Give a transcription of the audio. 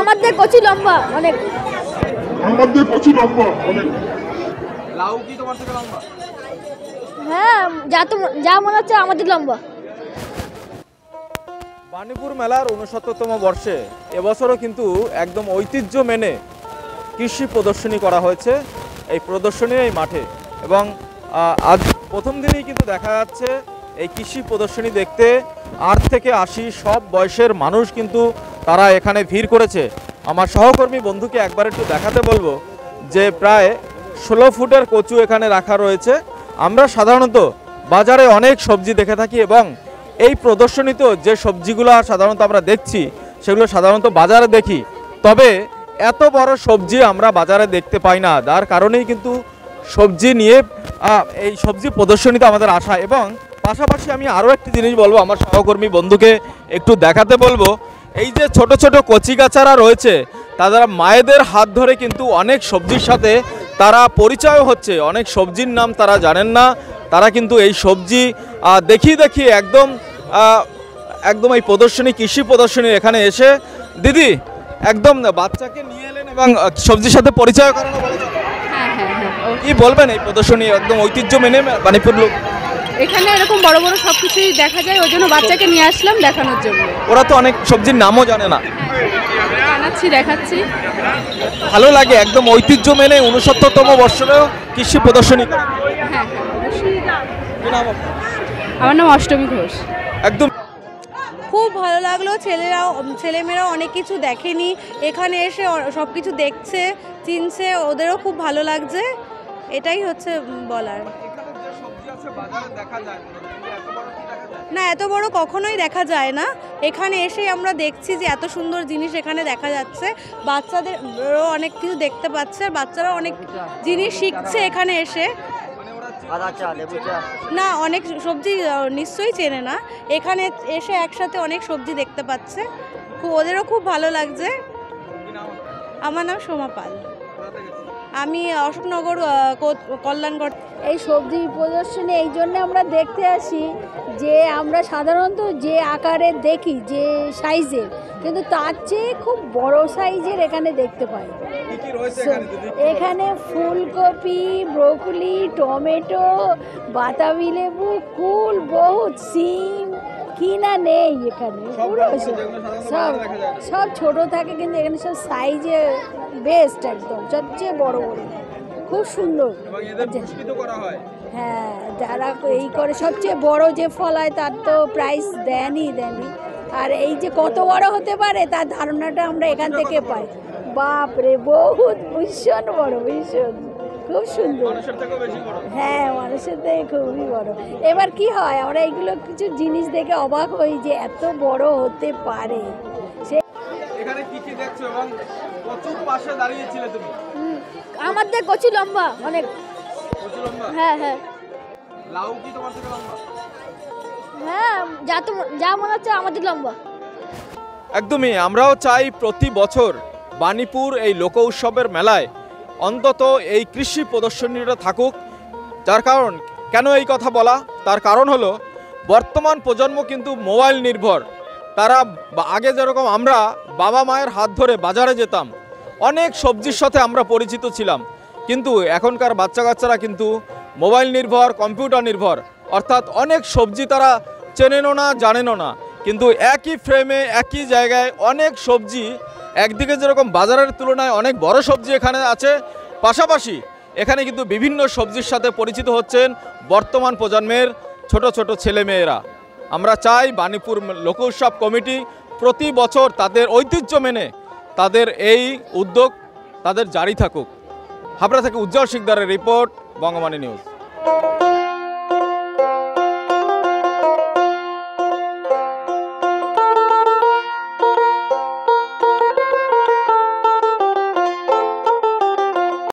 আমাদের কচি লম্বা অনেক। আমাদের কচি লম্বা অনেক। লাউ কি তোমার থেকে লম্বা? হ্যাঁ, যা মনে হচ্ছে আমাদের লম্বা। বাণীপুর মেলার ৬৯তম বর্ষে এবছরও কিন্তু একদম ঐতিহ্য মেনে কৃষি প্রদর্শনী করা হয়েছে এই প্রদর্শনীর এই মাঠে। এবং আজ প্রথম দিনেই কিন্তু দেখা যাচ্ছে এই কৃষি প্রদর্শনী দেখতে ৮ থেকে ৮০ সব বয়সের মানুষ কিন্তু তারা এখানে ভিড় করেছে। আমার সহকর্মী বন্ধুকে একবার একটু দেখাতে বলবো যে প্রায় ১৬ ফুটের কচু এখানে রাখা রয়েছে। আমরা সাধারণত বাজারে অনেক সবজি দেখে থাকি এবং এই প্রদর্শনীতেও যে সবজিগুলো সাধারণত আমরা দেখছি সেগুলো সাধারণত বাজারে দেখি, তবে এত বড় সবজি আমরা বাজারে দেখতে পাই না। যার কারণেই কিন্তু সবজি নিয়ে এই সবজি প্রদর্শনীতে আমাদের আসা। এবং পাশাপাশি আমি আরও একটি জিনিস বলবো, আমার সহকর্মী বন্ধুকে একটু দেখাতে বলবো, এই যে ছোট ছোট কচিকাচারা রয়েছে তারা মায়েদের হাত ধরে কিন্তু অনেক সবজির সাথে তারা পরিচয় হচ্ছে। অনেক সবজির নাম তারা জানেন না, তারা কিন্তু এই সবজি দেখি একদম এই প্রদর্শনী কৃষি প্রদর্শনী এখানে এসে দিদি একদম বাচ্চাকে নিয়ে এলেন এবং সবজির সাথে পরিচয় করানো। কি বলবেন এই প্রদর্শনী একদম ঐতিহ্য মেনে বাণীপুর লোক? এখানে এরকম বড় বড় সবকিছুই দেখা যায়, ওই জন্য বাচ্চাকে নিয়ে আসলাম দেখানোর জন্য। ওরা তো অনেক সবজির নামও জানে না। জানাচ্ছি, দেখাচ্ছি। ভালো লাগে একদম ঐতিহ্য মেনে ৬৯তম বর্ষেও কৃষি প্রদর্শনী। হ্যাঁ, আমার নাম অষ্টমী ঘোষ। একদম খুব ভালো লাগলো। ছেলেমেয়েরাও অনেক কিছু দেখেনি, এখানে এসে সব কিছু দেখছে, চিনছে, ওদেরও খুব ভালো লাগছে। এটাই হচ্ছে বলার। না, এত বড় কখনোই দেখা যায় না। এখানে এসে আমরা দেখছি যে এত সুন্দর জিনিস এখানে দেখা যাচ্ছে। বাচ্চাদেরও অনেক কিছু দেখতে পাচ্ছে, বাচ্চারাও অনেক জিনিস শিখছে এখানে এসে। না, অনেক সবজি নিশ্চয়ই চেনে না, এখানে এসে একসাথে অনেক সবজি দেখতে পাচ্ছে, ওদেরও খুব ভালো লাগছে। আমার নাম সোমা পাল, আমি অশোকনগর কল্যাণগড়। এই সবজি প্রদর্শনী এই জন্য আমরা দেখতে আসি যে আমরা সাধারণত যে আকারে দেখি, যে সাইজের, কিন্তু তার চেয়ে খুব বড় সাইজের এখানে দেখতে পাই। এখানে ফুলকপি, ব্রোকলি, টমেটো, বাতাবি লেবু, কুল, বহুত সিম কিনা নেই এখানে। পুরো সব ছোট থাকে, কিন্তু এখানে সব সাইজে বেস্ট, একদম সবচেয়ে বড় বড়, খুব সুন্দর। হ্যাঁ, যারা এই করে সবচেয়ে বড় যে ফল হয় তার তো প্রাইস দেয়নি। আর এই যে কত বড় হতে পারে তার ধারণাটা আমরা এখান থেকে পাই। বাপরে, বহুত ভীষণ বড়, ভীষণ খুব সুন্দর। হ্যাঁ, মানুষের থেকে খুবই বড়। এবার কি হয়, আমরা এইগুলো কিছু জিনিস দেখে অবাক হই যে এত বড় হতে পারে। আমাদের কচি লম্বা অনেক। হ্যাঁ, লাউ কি তোমার থেকে লম্বা? হ্যাঁ, যা মনে হচ্ছে আমাদের লম্বা। একদমই। আমরাও চাই প্রতি বছর বাণীপুর এই লোক উৎসবের মেলায় অন্তত এই কৃষি প্রদর্শনীটা থাকুক। যার কারণ, কেন এই কথা বলা, তার কারণ হলো বর্তমান প্রজন্ম কিন্তু মোবাইল নির্ভর। তারা আগে যেরকম আমরা বাবা মায়ের হাত ধরে বাজারে যেতাম, অনেক সবজির সাথে আমরা পরিচিত ছিলাম, কিন্তু এখনকার বাচ্চা কাচ্চারা কিন্তু মোবাইল নির্ভর, কম্পিউটার নির্ভর, অর্থাৎ অনেক সবজি তারা চেনেনও না, জানেনও না। কিন্তু একই ফ্রেমে একই জায়গায় অনেক সবজি, একদিকে যেরকম বাজারের তুলনায় অনেক বড় সবজি এখানে আছে, পাশাপাশি এখানে কিন্তু বিভিন্ন সবজির সাথে পরিচিত হচ্ছেন বর্তমান প্রজন্মের ছোট ছোট ছেলেমেয়েরা। আমরা চাই বাণীপুর লোক উৎসব কমিটি প্রতি বছর তাদের ঐতিহ্য মেনে তাদের এই উদ্যোগ তাদের জারি থাকুক। হাবড়া থেকে উজ্জ্বল শিকদারের রিপোর্ট, বঙ্গবাণী নিউজ।